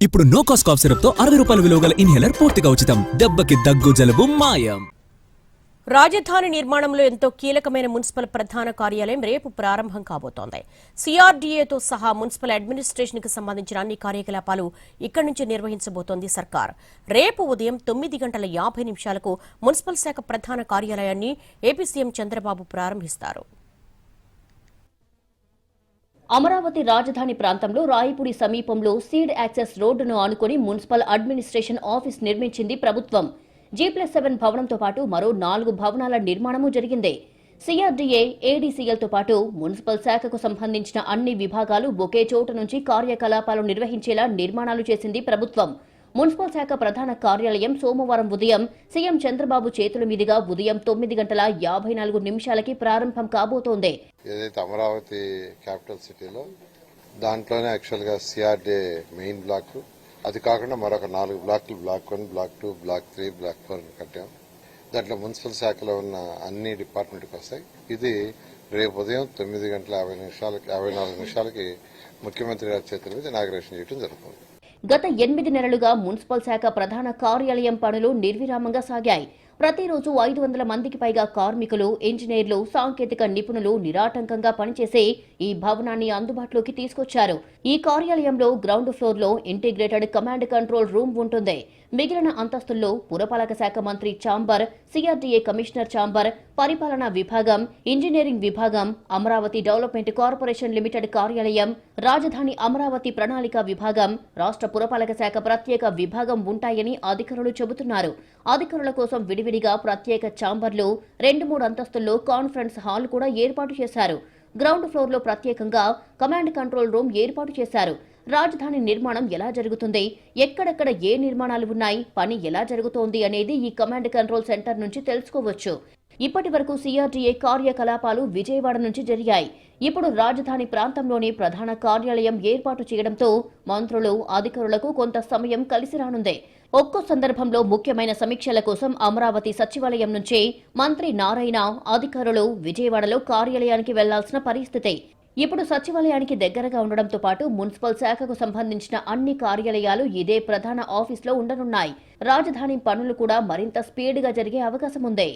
ఇప్పుడు no cost cough syrup తో 60 రూపాయల విలువ గల ఇన్హేలర్ పూర్తిగా ఉచితం. దెబ్బకి దగ్గు జలుబు మాయం. రాజధాని నిర్మాణంలో ఎంతో కీలకమైన మున్సిపల్ ప్రధాన కార్యాలయం రేపు ప్రారంభం కాబోతోంది. సిఆర్డీఏతో సహా మున్సిపల్ అడ్మినిస్ట్రేషన్ కి సంబంధించిన అన్ని కార్యకలాపాలు ఇక్కడి నుంచి నిర్వహించబోతోంది సర్కార్. రేపు ఉదయం 9:50 మున్సిపల్ శాఖ ప్రధాన కార్యాలయాన్ని ఏపీ సీఎం చంద్రబాబు ప్రారంభిస్తారు. అమరావతి రాజధాని ప్రాంతంలో రాయపూడి సమీపంలో సీడ్ యాక్సెస్ రోడ్డును ఆనుకుని మున్సిపల్ అడ్మినిస్ట్రేషన్ ఆఫీస్ నిర్మించింది ప్రభుత్వం. G+7 భవనంతో పాటు మరో 4 భవనాల నిర్మాణము జరిగింది. సిఆర్డీఏ, ఏడీసీఎల్తో పాటు మున్సిపల్ శాఖకు సంబంధించిన అన్ని విభాగాలు ఒకే చోటు నుంచి కార్యకలాపాలు నిర్వహించేలా నిర్మాణాలు చేసింది ప్రభుత్వం. మున్సిపల్ శాఖ ప్రధాన కార్యాలయం సోమవారం ఉదయం సీఎం చంద్రబాబు చేతుల మీదుగా ఉదయం 9:54 ప్రారంభం కాబోతోంది. ఏదైతే అమరావతి క్యాపిటల్ సిటీలో దాంట్లోనే యాక్చువల్గా సిఆర్డీఏ మెయిన్ బ్లాక్, అది కాకుండా మరొక 4 బ్లాక్లు, బ్లాక్ 1, బ్లాక్ 2, బ్లాక్ 3, బ్లాక్ 4 కట్టాం. దాంట్లో మున్సిపల్ శాఖలో ఉన్న అన్ని డిపార్ట్మెంట్కి వస్తాయి. ఇది రేపు ఉదయం 9:54 ముఖ్యమంత్రి గారి చేతుల మీద ఇనాగరేషన్ చేయడం జరుగుతుంది. గత 8 నెలలుగా మున్సిపల్ శాఖ ప్రధాన కార్యాలయం పనులు నిర్విరామంగా సాగాయి. ప్రతిరోజు 500 మందికి పైగా కార్మికులు, ఇంజనీర్లు, సాంకేతిక నిపుణులు నిరాటంకంగా పనిచేసి ఈ భవనాన్ని అందుబాటులోకి తీసుకొచ్చారు. ఈ కార్యాలయంలో గ్రౌండ్ ఫ్లోర్ లో ఇంటిగ్రేటెడ్ కమాండ్ కంట్రోల్ రూమ్ ఉంటుంది. మిగిలిన అంతస్తుల్లో పురపాలక శాఖ మంత్రి ఛాంబర్, సిఆర్డీఏ కమిషనర్ ఛాంబర్, పరిపాలనా విభాగం, ఇంజనీరింగ్ విభాగం, అమరావతి డెవలప్మెంట్ కార్పొరేషన్ లిమిటెడ్ కార్యాలయం, రాజధాని అమరావతి ప్రణాళిక విభాగం, రాష్ట్ర పురపాలక శాఖ ప్రత్యేక విభాగం ఉంటాయని అధికారులు చెబుతున్నారు. అధికారుల కోసం విడివిడిగా ప్రత్యేక ఛాంబర్లు, 2-3 అంతస్తుల్లో కాన్ఫరెన్స్ హాల్ కూడా ఏర్పాటు చేశారు. గ్రౌండ్ ఫ్లోర్ లో ప్రత్యేకంగా కమాండ్ కంట్రోల్ రూమ్ ఏర్పాటు చేశారు. రాజధాని నిర్మాణం ఎలా జరుగుతుంది, ఎక్కడెక్కడ ఏ నిర్మాణాలు ఉన్నాయి, పని ఎలా జరుగుతోంది అనేది ఈ కమాండ్ కంట్రోల్ సెంటర్ నుంచి తెలుసుకోవచ్చు. ఇప్పటి వరకు సిఆర్డీఏ కార్యకలాపాలు విజయవాడ నుంచి జరిగాయి. ఇప్పుడు రాజధాని ప్రాంతంలోని ప్రధాన కార్యాలయం ఏర్పాటు చేయడంతో మంత్రులు, అధికారులకు కొంత సమయం కలిసి రానుంది. ఒక్కో సందర్భంలో ముఖ్యమైన సమీక్షల కోసం అమరావతి సచివాలయం నుంచి మంత్రి నారాయణ, అధికారులు విజయవాడలో కార్యాలయానికి వెళ్లాల్సిన పరిస్థితి. ఇప్పుడు సచివాలయానికి దగ్గరగా ఉండడంతో పాటు మున్సిపల్ శాఖకు సంబంధించిన అన్ని కార్యాలయాలు ఇదే ప్రధాన ఆఫీసులో ఉండనున్నాయి. రాజధాని పనులు కూడా మరింత స్పీడ్గా జరిగే అవకాశం ఉంది.